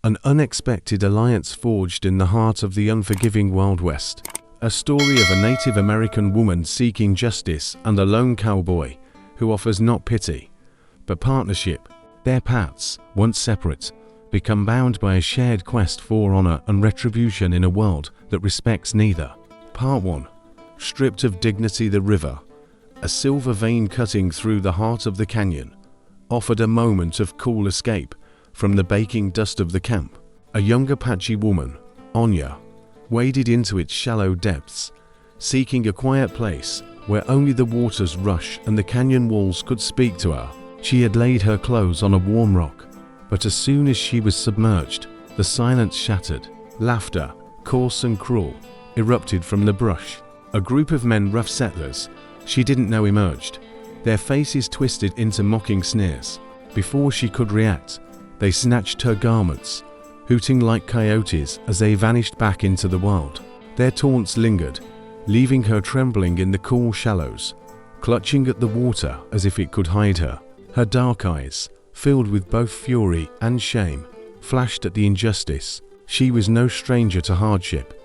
An unexpected alliance forged in the heart of the unforgiving Wild West. A story of a Native American woman seeking justice and a lone cowboy who offers not pity, but partnership. Their paths, once separate, become bound by a shared quest for honor and retribution in a world that respects neither. Part 1. Stripped of dignity, the river, a silver vein cutting through the heart of the canyon, offered a moment of cool escape from the baking dust of the camp. A young Apache woman, Anya, waded into its shallow depths, seeking a quiet place where only the water's rush and the canyon walls could speak to her. She had laid her clothes on a warm rock, but as soon as she was submerged, the silence shattered. Laughter, coarse and cruel, erupted from the brush. A group of men, rough settlers she didn't know, emerged, their faces twisted into mocking sneers. Before she could react, they snatched her garments, hooting like coyotes as they vanished back into the wild. Their taunts lingered, leaving her trembling in the cool shallows, clutching at the water as if it could hide her. Her dark eyes, filled with both fury and shame, flashed at the injustice. She was no stranger to hardship,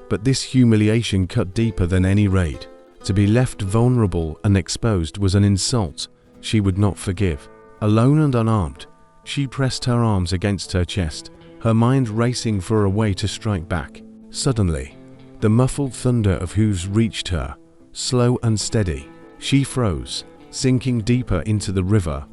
but this humiliation cut deeper than any raid. To be left vulnerable and exposed was an insult she would not forgive. Alone and unarmed, she pressed her arms against her chest, her mind racing for a way to strike back. Suddenly, the muffled thunder of hooves reached her, slow and steady. She froze, sinking deeper into the river,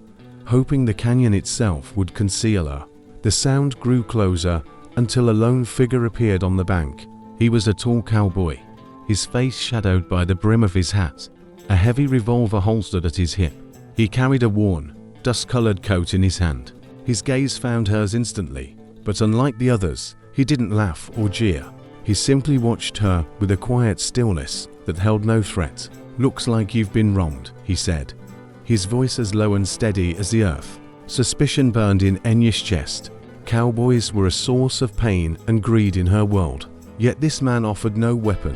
hoping the canyon itself would conceal her. The sound grew closer until a lone figure appeared on the bank. He was a tall cowboy, his face shadowed by the brim of his hat, a heavy revolver holstered at his hip. He carried a worn, dust-colored coat in his hand. His gaze found hers instantly, but unlike the others, he didn't laugh or jeer. He simply watched her with a quiet stillness that held no threat. "Looks like you've been wronged," he said, his voice as low and steady as the earth. Suspicion burned in Enya's chest. Cowboys were a source of pain and greed in her world. Yet this man offered no weapon,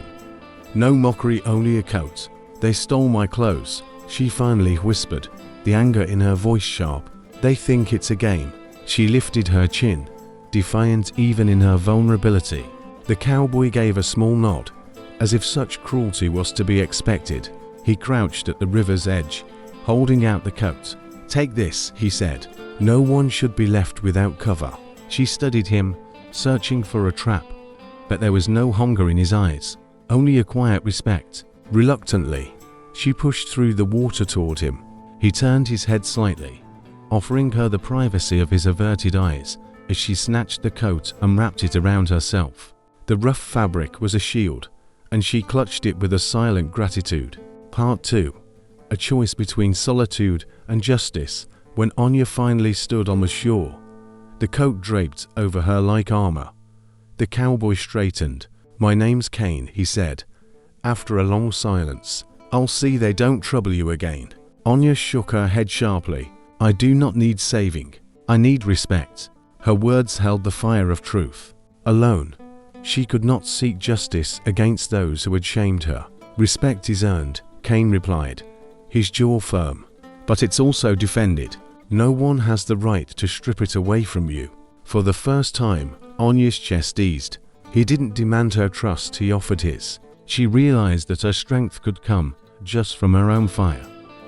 no mockery, only a coat. "They stole my clothes," she finally whispered, the anger in her voice sharp. "They think it's a game." She lifted her chin, defiant even in her vulnerability. The cowboy gave a small nod, as if such cruelty was to be expected. He crouched at the river's edge, holding out the coat. "Take this," he said. "No one should be left without cover." She studied him, searching for a trap, but there was no hunger in his eyes, only a quiet respect. Reluctantly, she pushed through the water toward him. He turned his head slightly, offering her the privacy of his averted eyes as she snatched the coat and wrapped it around herself. The rough fabric was a shield, and she clutched it with a silent gratitude. Part 2. A choice between solitude and justice. When Anya finally stood on the shore, the coat draped over her like armor, the cowboy straightened. "My name's Kane," he said, after a long silence. "I'll see they don't trouble you again." Anya shook her head sharply. "I do not need saving. I need respect." Her words held the fire of truth. Alone, she could not seek justice against those who had shamed her. "Respect is earned," Kane replied, his jaw firm, "but it's also defended. No one has the right to strip it away from you." For the first time, Anya's chest eased. He didn't demand her trust, he offered his. She realized that her strength could come just from her own fire,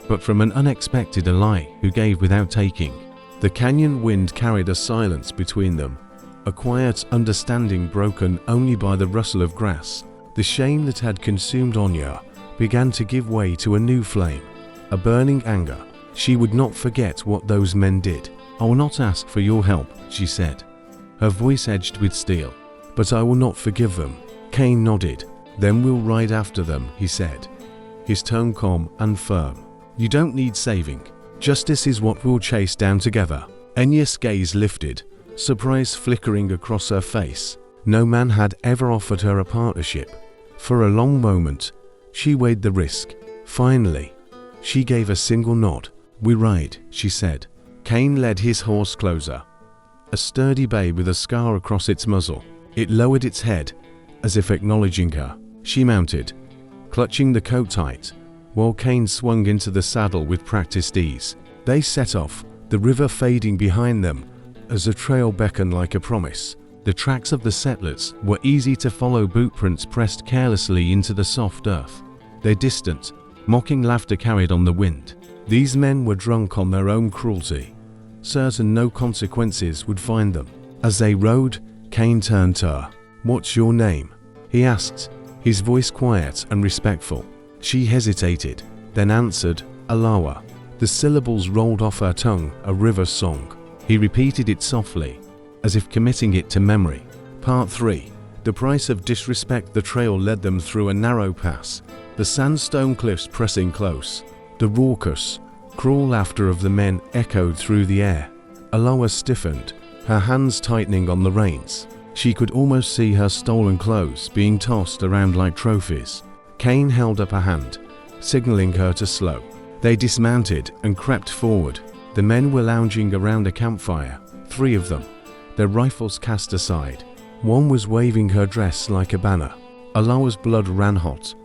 but from an unexpected ally who gave without taking. The canyon wind carried a silence between them, a quiet understanding broken only by the rustle of grass. The shame that had consumed Anya began to give way to a new flame, a burning anger. She would not forget what those men did. "I will not ask for your help," she said, her voice edged with steel. "But I will not forgive them." Kane nodded. "Then we'll ride after them," he said, his tone calm and firm. "You don't need saving. Justice is what we'll chase down together." Enya's gaze lifted, surprise flickering across her face. No man had ever offered her a partnership. For a long moment, she weighed the risk. Finally, she gave a single nod. "We ride," she said. Kane led his horse closer, a sturdy bay with a scar across its muzzle. It lowered its head, as if acknowledging her. She mounted, clutching the coat tight, while Kane swung into the saddle with practiced ease. They set off, the river fading behind them, as the trail beckoned like a promise. The tracks of the settlers were easy to follow, bootprints pressed carelessly into the soft earth. Their distant, mocking laughter carried on the wind. These men were drunk on their own cruelty, certain no consequences would find them. As they rode, Cain turned to her. "What's your name?" he asked, his voice quiet and respectful. She hesitated, then answered, "Alawa." The syllables rolled off her tongue, a river song. He repeated it softly, as if committing it to memory. Part 3. The price of disrespect. The trail led them through a narrow pass, the sandstone cliffs pressing close. The raucous, cruel laughter of the men echoed through the air. Alawa stiffened, her hands tightening on the reins. She could almost see her stolen clothes being tossed around like trophies. Cain held up a hand, signaling her to slow. They dismounted and crept forward. The men were lounging around a campfire, 3 of them, their rifles cast aside. One was waving her dress like a banner. Alawa's blood ran hot,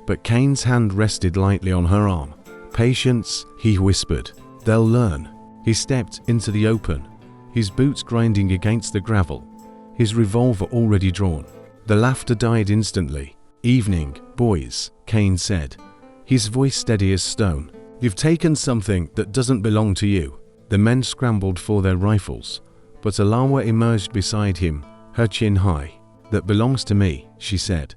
but Cain's hand rested lightly on her arm. "Patience," he whispered. "They'll learn." He stepped into the open, his boots grinding against the gravel, his revolver already drawn. The laughter died instantly. "Evening, boys," Cain said, his voice steady as stone. "You've taken something that doesn't belong to you." The men scrambled for their rifles, but Alawa emerged beside him, her chin high. "That belongs to me," she said,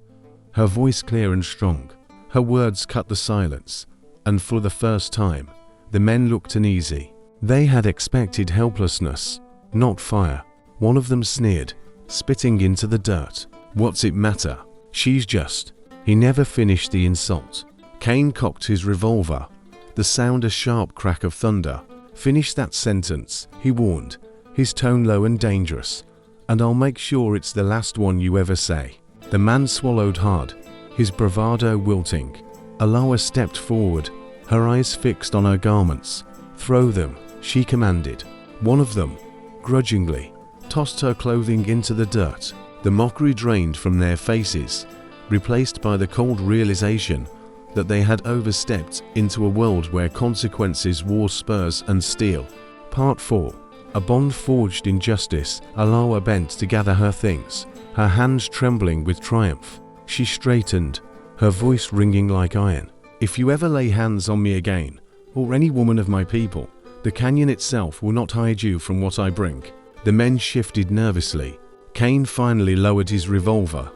her voice clear and strong. Her words cut the silence, and for the first time, the men looked uneasy. They had expected helplessness, not fire. One of them sneered, spitting into the dirt. "What's it matter? She's just..." He never finished the insult. Cain cocked his revolver, the sound a sharp crack of thunder. "Finish that sentence," he warned, his tone low and dangerous, "and I'll make sure it's the last one you ever say." The man swallowed hard, his bravado wilting. Alawa stepped forward, her eyes fixed on her garments. "Throw them," she commanded. One of them, grudgingly, tossed her clothing into the dirt. The mockery drained from their faces, replaced by the cold realization that they had overstepped into a world where consequences wore spurs and steel. Part 4. A bond forged in justice. Alawa bent to gather her things, her hands trembling with triumph. She straightened, her voice ringing like iron. "If you ever lay hands on me again, or any woman of my people, the canyon itself will not hide you from what I bring." The men shifted nervously. Cain finally lowered his revolver,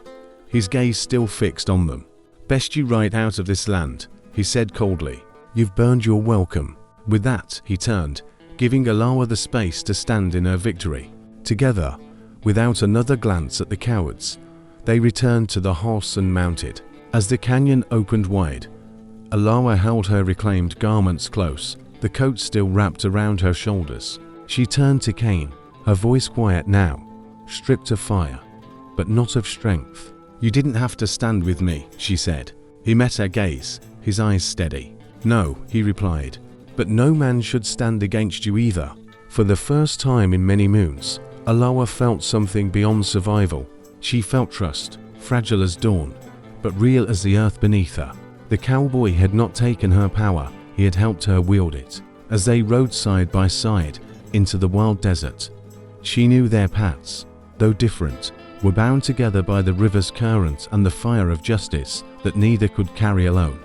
his gaze still fixed on them. "Best you ride out of this land," he said coldly. "You've burned your welcome." With that, he turned, giving Alawa the space to stand in her victory. Together, without another glance at the cowards, they returned to the horse and mounted. As the canyon opened wide, Alawa held her reclaimed garments close, the coat still wrapped around her shoulders. She turned to Cain, her voice quiet now, stripped of fire, but not of strength. "You didn't have to stand with me," she said. He met her gaze, his eyes steady. "No," he replied, "but no man should stand against you either." For the first time in many moons, Alawa felt something beyond survival. She felt trust, fragile as dawn, but real as the earth beneath her. The cowboy had not taken her power, he had helped her wield it. As they rode side by side into the wild desert, she knew their paths, though different, were bound together by the river's current and the fire of justice that neither could carry alone.